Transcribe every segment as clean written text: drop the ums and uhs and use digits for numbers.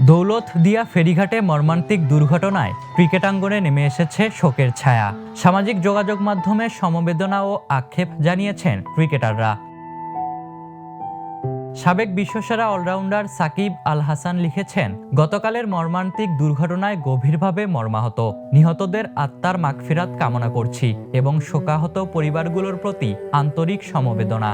দৌলতদিয়া ফেরিঘাটে মর্মান্তিক দুর্ঘটনায় ক্রিকেটাঙ্গনে নেমে এসেছে শোকের ছায়া। সামাজিক যোগাযোগ মাধ্যমে সমবেদনা ও আক্ষেপ জানিয়েছেন ক্রিকেটাররা। সাবেক বিশ্বসেরা অলরাউন্ডার সাকিব আল হাসান লিখেছেন, গতকালের মর্মান্তিক দুর্ঘটনায় গভীরভাবে মর্মাহত। নিহতদের আত্মার মাগফিরাত কামনা করছি এবং শোকাহত পরিবারগুলোর প্রতি আন্তরিক সমবেদনা।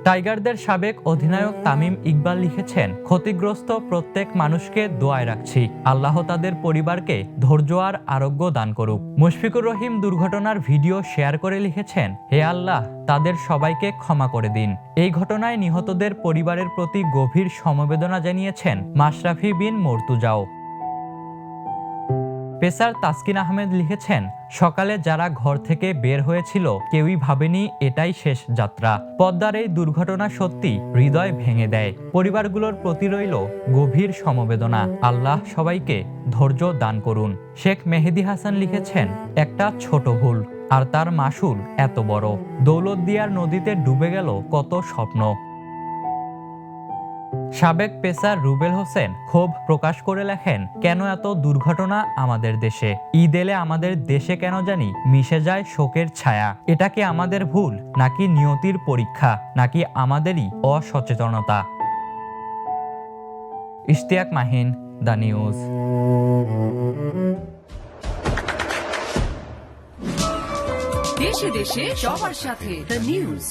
টাইগারদের সাবেক অধিনায়ক তামিম ইকবাল লিখেছেন, ক্ষতিগ্রস্ত প্রত্যেক মানুষকে দোয়ায় রাখছি। আল্লাহ তাদের পরিবারকে ধৈর্য আর আরোগ্য দান করুক। মুশফিকুর রহিম দুর্ঘটনার ভিডিও শেয়ার করে লিখেছেন, হে আল্লাহ, তাদের সবাইকে ক্ষমা করে দিন। এই ঘটনায় নিহতদের পরিবারের প্রতি গভীর সমবেদনা জানিয়েছেন মাশরাফি বিন মর্তুজাও। পেসার তাসকিন আহমেদ লিখেছেন, সকালে যারা ঘর থেকে বের হয়েছিল কেউই ভাবেনি এটাই শেষ যাত্রা। পদ্মার এই দুর্ঘটনা সত্যি হৃদয় ভেঙে দেয়। পরিবারগুলোর প্রতি রইল গভীর সমবেদনা। আল্লাহ সবাইকে ধৈর্য দান করুন। শেখ মেহেদি হাসান লিখেছেন, একটা ছোট ভুল আর তার মাসুল এত বড়। দৌলতদিয়ার নদীতে ডুবে গেল কত স্বপ্ন। সাবেক পেসার রুবেল হোসেন ক্ষোভ প্রকাশ করে লেখেন, কেন এত দুর্ঘটনা আমাদের দেশে? ঈদ এলে আমাদের দেশে কেন জানি মিশে যায় শোকের ছায়া। এটা কি আমাদের ভুল, নাকি নিয়তির পরীক্ষা, নাকি আমাদেরই অসচেতনতা? Ishtiaq Mahin, the news. দেশে দেশে সবার সাথে দ্য নিউজ।